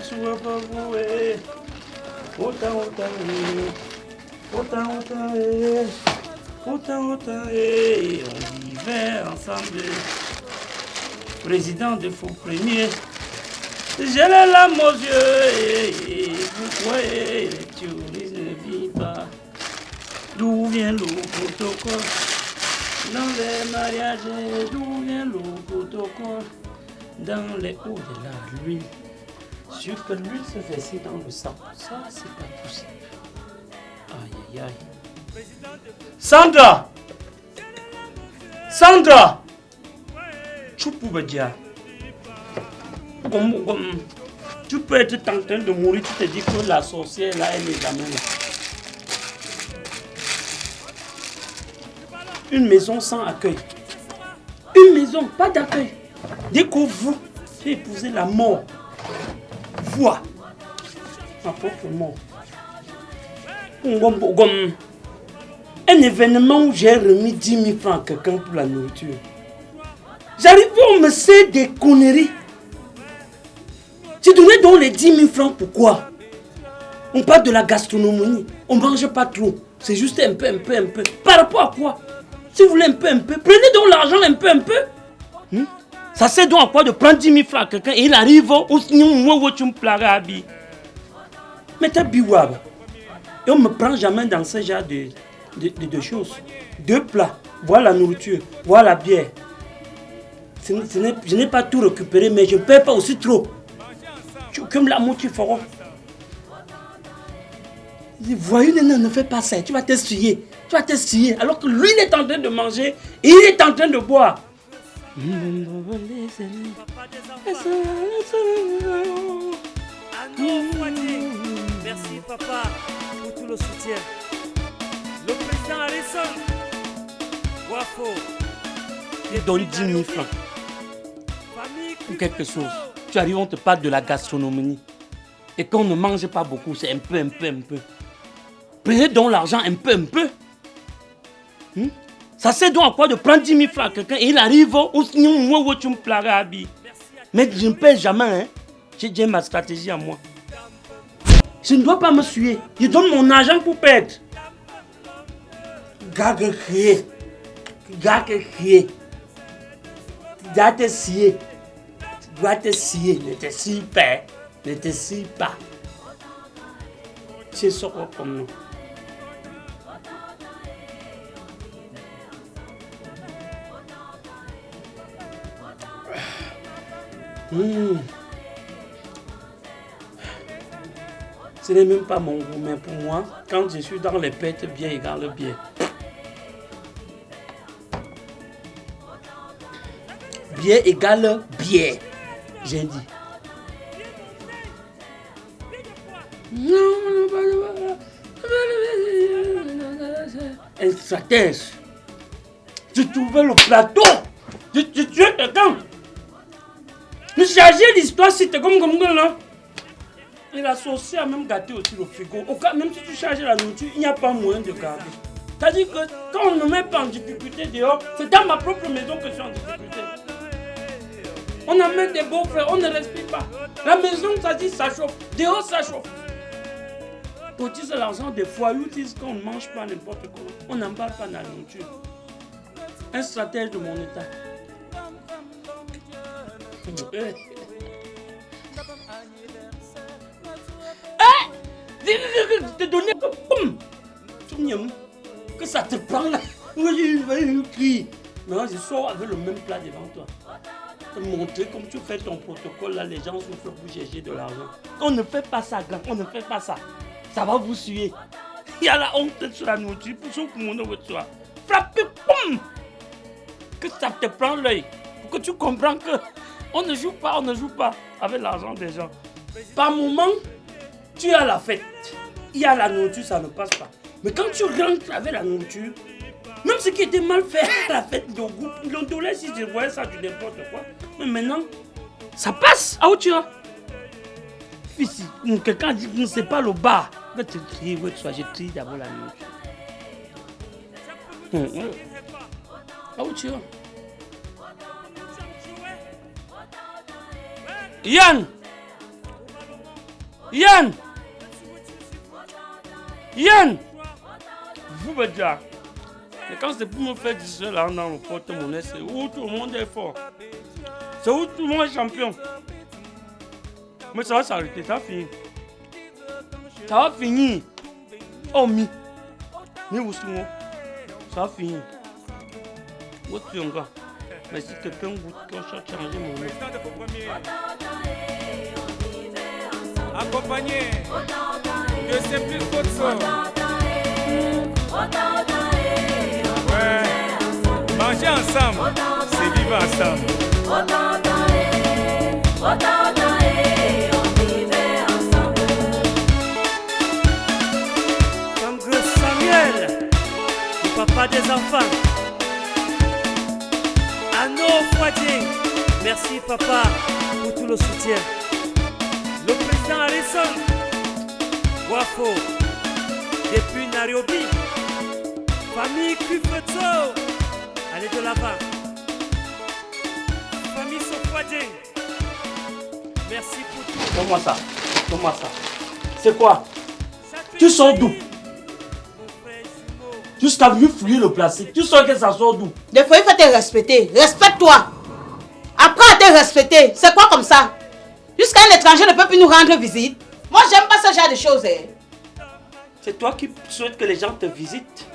soit pas voué. Autant, on vivait ensemble. Président de faux premier, j'ai les larmes aux yeux. Pourquoi les touristes ne vivent pas? D'où vient le protocole? Dans les mariages, d'où vient le protocole? Dans les hauts de la lune. Sur que l'huile se versait dans le sang. Ça, c'est pas possible. Aïe, aïe, aïe. Sandra! Sandra! Choupoubadia. Tu peux être en train de mourir, tu te dis que la sorcière là, elle est amène. Une maison sans accueil. Une maison, pas d'accueil. Dès que vous épousez la mort, vois ma propre mort. Un événement où j'ai remis 10 000 francs à quelqu'un pour la nourriture. J'arrive, on me sait des conneries. Tu donnais donc les 10 000 francs, pourquoi? On parle de la gastronomie, on ne mange pas trop. C'est juste un peu. Par rapport à quoi? Si vous voulez un peu, prenez donc l'argent un peu. Ça sert donc à quoi de prendre 10 000 francs à quelqu'un et il arrive au sinon où tu me plagas. Mais t'as biwab. Et on ne me prend jamais dans ce genre de choses. 2 plats, voilà la nourriture, voilà la bière. Je n'ai pas tout récupéré, mais je ne paie pas aussi trop. Comme la moitié fera. Voyou, ne fais pas ça, tu vas t'essuyer. Alors que lui, il est en train de manger et il est en train de boire. Merci papa pour tout le soutien. Le président Harrison Wafo. Il donne 10 000 francs ou quelque chose. Tu arrives, on te parle de la gastronomie. Et quand on ne mange pas beaucoup, c'est un peu. Prenez donc l'argent un peu. Ça sert donc à quoi de prendre 10 000 francs à quelqu'un et il arrive au sinon où tu me plagas. Mais je ne paie jamais. Hein. J'ai ma stratégie à moi. Je ne dois pas me suer. Je donne mon argent pour perdre. Gars que crier. Tu dois te scier. Ne te scie pas. C'est ça comme nous. Ce n'est même pas mon goût, mais pour moi, quand je suis dans les pêtes, bien égale bien. Bien égale bien, j'ai dit. Un stratège. Tu trouvais le plateau. Tu tuais quelqu'un. Nous charger l'histoire, c'était comme là. Et la sorcière a même gâté aussi le frigo. Au cas, même si tu charges la nourriture, il n'y a pas moyen de garder. C'est-à-dire que quand on ne met pas en difficulté dehors, c'est dans ma propre maison que je suis en difficulté. On amène des beaux-frères, on ne respire pas. La maison, ça dit, ça chauffe. Dehors, ça chauffe. Pour utiliser l'argent des foyers, disent qu'on ne mange pas n'importe comment. On n'emballe pas dans la nourriture. Un stratège de mon état. Te donner que ça te prend là. Non, je sors avec le même plat devant toi. Te montrer comme tu fais ton protocole là, les gens souffrent pour chercher de l'argent. On ne fait pas ça, grand, on ne fait pas ça. Ça va vous suer. Il y a la honte sur la nourriture pour ceux qui m'ont dit frappez, boum, que ça te prend l'œil. Pour que tu comprends que on ne joue pas avec l'argent des gens. Par moment, tu as la fête. Il y a la nourriture, ça ne passe pas. Mais quand tu rentres avec la nourriture, même ce qui était mal fait à la fête de groupe, ils l'ont donné si je voyais ça du n'importe quoi. Mais maintenant, ça passe. Ah où tu vas? Ici, quelqu'un dit que ce n'est pas le bar. Mais tu tries, ouais, j'ai trié d'abord la nourriture. Ah où tu vas? Yann! Yann! Yann! Vous me dites, mais quand c'est pour me faire du seul là dans le porte-monnaie, c'est où tout le monde est fort. C'est où tout le monde est champion. Mais ça va s'arrêter, ça va finir. Ça va finir. Oh, mi. Mais où sont nous? Ça va finir. Où tu es encore? Mais si quelqu'un goûte, quand je changer mon nom. Accompagné de ses plus fortes sœurs. Ouais. Manger ensemble, c'est vivre ensemble. Comme Samuel, le papa des enfants. Anno Fouadien, merci papa pour tout le soutien. Le président Harrison, Wafo, depuis Nairobi, famille Kufeto, allez de là-bas. Famille Sofouadien, merci pour tout. Donne-moi ça. Donne-moi ça. C'est quoi? Tu sors d'où? Juste à venu fouiller le plastique. Tu sors que ça sort d'où? Des fois, il faut te respecter. Respecte-toi. Apprends à te respecter. C'est quoi comme ça? Jusqu'à un étranger ne peut plus nous rendre visite. Moi, j'aime pas ce genre de choses. C'est toi qui souhaites que les gens te visitent.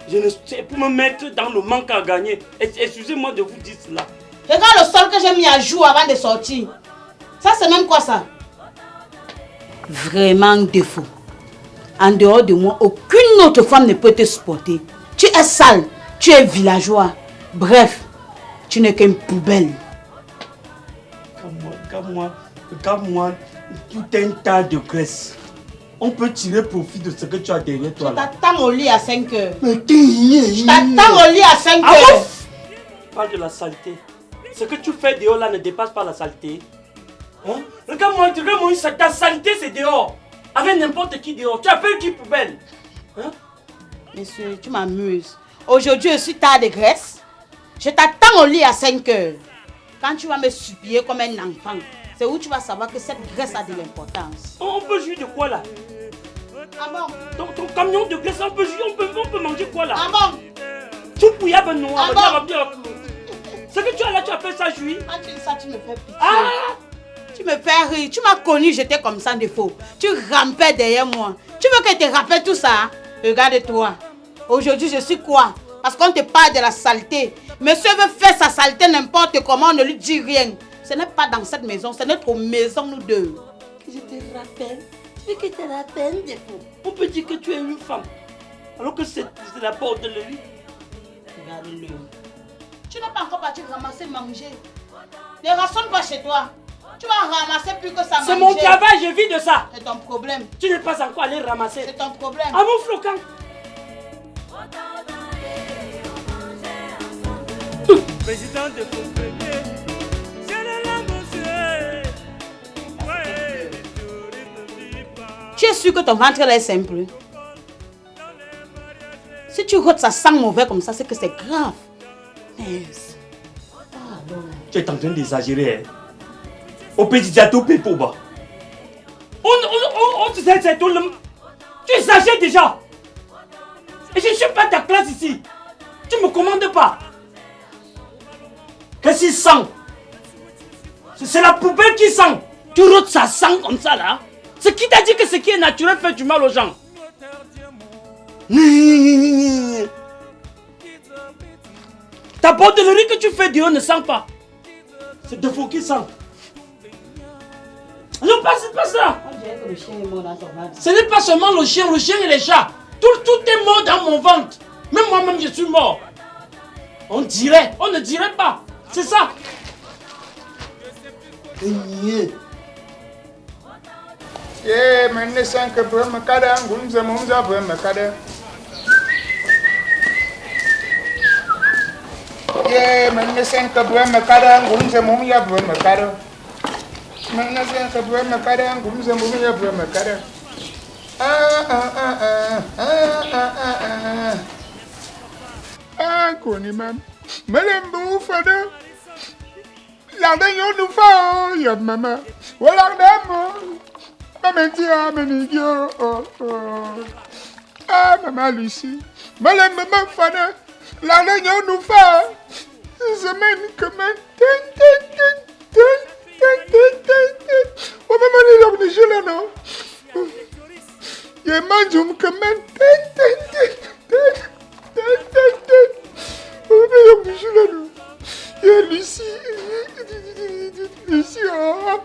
Je ne sais pour me mettre dans le manque à gagner. Excusez-moi de vous dire cela. Regarde le sol que j'ai mis à jour avant de sortir. Ça, c'est même quoi ça? Vraiment défaut. En dehors de moi, aucune autre femme ne peut te supporter. Tu es sale, tu es villageois. Bref, tu n'es qu'une poubelle. Regarde-moi, tout un tas de graisse. On peut tirer profit de ce que tu as derrière toi. Je là. t'attends au lit à 5 heures. Mais Je t'attends au lit à 5 Ah heures. bon? Parle de la saleté. Ce que tu fais dehors là ne dépasse pas la saleté. Hein? Regarde-moi, ta saleté c'est dehors. Avec n'importe qui dehors. Tu appelles qui poubelle? Hein? Monsieur, tu m'amuses. Aujourd'hui, je suis tard de graisse. Je t'attends au lit à 5 heures. Quand tu vas me supplier comme un enfant, c'est où tu vas savoir que cette graisse a de l'importance. On peut jouir de quoi là? Ah bon? Ton camion de graisse, on peut jouir, on peut manger quoi là? Ah bon? Tu pouilles ben non, Ah bon? Ce que tu as là, tu appelles ça jouir? Quand tu dis ça, tu me fais pitié. Ah! Tu me fais rire. Tu m'as connu, j'étais comme ça de faux. Tu rampais derrière moi. Tu veux que je te rappelle tout ça? Regarde-toi. Aujourd'hui, je suis quoi? Parce qu'on te parle de la saleté. Monsieur veut faire sa saleté n'importe comment, on ne lui dit rien. Ce n'est pas dans cette maison, c'est notre maison, nous deux. Que je te rappelle. Tu veux que je te rappelle des fois. On peut dire que tu es une femme. Alors que c'est la porte de lui. Regarde-le. Tu n'es pas encore parti ramasser, manger. Ne rassonne pas chez toi. Tu vas ramasser plus que ça. C'est mon travail, je vis de ça. C'est ton problème. Tu n'es pas encore allé ramasser. C'est ton problème. Ah mon flocon. Président de Comprenez, c'est le Lamosé. Ouais, le tourisme vit pas. Tu es sûr que ton ventre là est simple? Si tu rôtes ça sent mauvais comme ça, c'est que c'est grave. Mince. Tu es en train d'exagérer. Hein? Au petit gâteau, pépo bas. On te sait, c'est tout le. Tu exagères déjà. Et je ne suis pas ta classe ici. Tu ne me commandes pas. Qu'est-ce qu'il sent? C'est la poubelle qui sent. Tu rôtes ça sent comme ça là. C'est qui t'a dit que ce qui est naturel fait du mal aux gens? Ta bordellerie que tu fais dehors ne sent pas. C'est de faux qui sent. Non, pas ça. Ce n'est pas seulement le chien et les chats. Tout est mort dans mon ventre. Même moi-même, je suis mort. On ne dirait pas. C'est ça. Yeah, man, this ain't que pour me cadre, on nous a pour me cadre. Yeah, man, this ain't que pour me cadre, on nous a pour me cadre. Man, this ain't que pour me cadre, on nous a pour me cadre. Koni man, melembu fada. La de yo nous fa, ya mama. Wala demo. Maman dit, ah, mon idiot. Ah, maman Lucie. Maman, Fana. La ligne, on nous fait. Semaine, comment? Oh, maman, il est obligé là, non? Il mange, comment? Oh, mais il est obligé là, non? Il y a Lucie. Lucie, ah.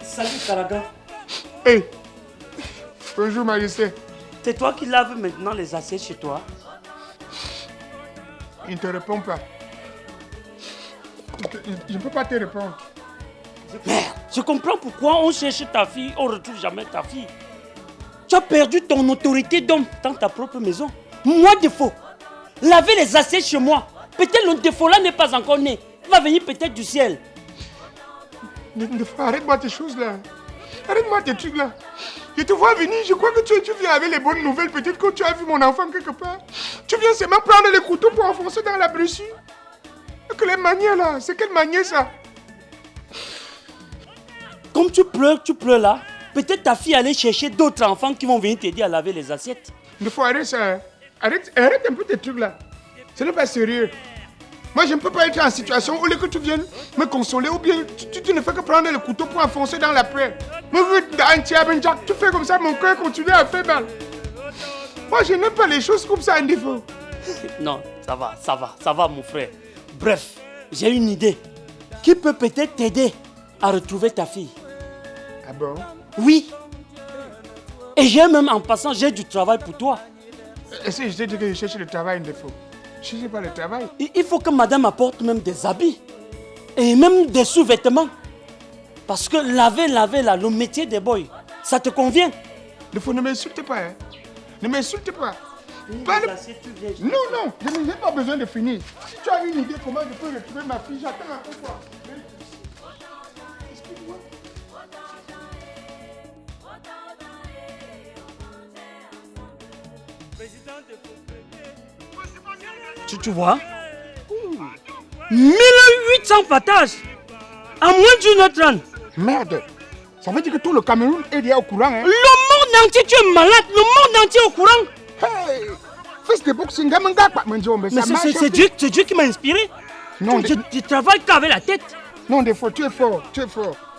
Salut Karaga. Hey. Bonjour, Marisé. C'est toi qui laves maintenant les assiettes chez toi? Il ne te répond pas. Je ne peux pas te répondre. Merde, je comprends pourquoi on cherche ta fille, on ne retrouve jamais ta fille. Tu as perdu ton autorité d'homme dans ta propre maison. Moi, défaut. Laver les assiettes chez moi. Peut-être le défaut là n'est pas encore né. Il va venir peut-être du ciel. Arrête-moi tes choses là. Arrête-moi tes trucs là. Je te vois venir, je crois que tu viens avec les bonnes nouvelles. Peut-être que tu as vu mon enfant quelque part. Tu viens seulement prendre les couteaux pour enfoncer dans la blessure. Que les manières là, c'est quelle manière ça? Comme tu pleures là. Peut-être ta fille allait chercher d'autres enfants qui vont venir t'aider à laver les assiettes. Il faut arrêter ça. Hein. Arrête un peu tes trucs là. Ce n'est pas sérieux. Moi, je ne peux pas être en situation où que tu viennes me consoler ou bien tu ne fais que prendre le couteau pour enfoncer dans la plaie. Tu fais comme ça, mon cœur continue à faire mal. Moi, je n'aime pas les choses comme ça, un défaut. Non, ça va, mon frère. Bref, j'ai une idée qui peut peut-être t'aider à retrouver ta fille. Ah bon? Oui. Et j'ai même, en passant, j'ai du travail pour toi. Est-ce que je t'ai dit que je cherche le travail, un défaut? Je ne cherche pas le travail. Il faut que madame apporte même des habits. Et même des sous-vêtements. Parce que laver là, le métier des boys, ça te convient? Il faut ne m'insulte pas, hein. Ne m'insulte pas. Non, je n'ai pas besoin de finir. Si tu as une idée comment je peux retrouver ma fille, j'attends un peu quoi. Explique-moi. Tu vois? 1800 partages à moins d'une heure 30. Merde. Ça veut dire que tout le Cameroun est déjà au courant, hein? Le monde entier, tu es malade. Le monde entier est au courant. Hey, fils de boxing, mais c'est Dieu qui m'a inspiré. Non, je travaille qu'avec la tête. Non, des fois, tu es fort.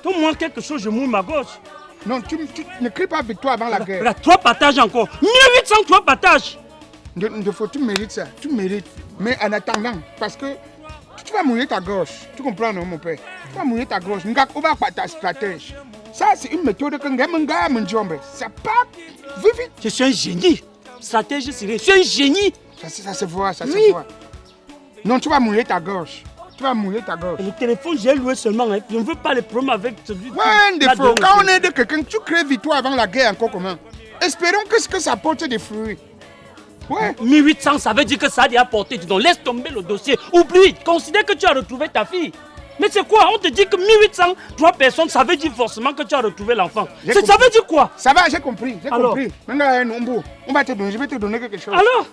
Tout-moi quelque chose, je mouille ma gauche. Non, tu ne cries pas avec toi avant la guerre. 3 partages encore. 1803 partages. Des fois, tu mérites ça. Tu mérites. Mais en attendant, parce que tu vas mouiller ta gorge. Tu comprends, non, mon père? Tu vas mouiller ta gorge. On va pas ta stratège. Ça, c'est une méthode que ça part vite. Je suis un génie. Stratège, je suis un génie. Ça se voit, se voit. Non, tu vas mouiller ta gorge. Le téléphone, j'ai loué seulement. Hein. Je ne veux pas les problèmes avec celui qui... Ouais, des fois, quand on est de quelqu'un, tu crées victoire avant la guerre encore comment? Espérons que ça porte des fruits. Ouais. 1800, ça veut dire que ça a déjà porté. Donc laisse tomber le dossier. Oublie, considère que tu as retrouvé ta fille. Mais c'est quoi? On te dit que 1800, 3 personnes, ça veut dire forcément que tu as retrouvé l'enfant. Ça veut dire quoi? Ça va, j'ai compris. Maintenant, on va te donner, je vais te donner quelque chose. Alors?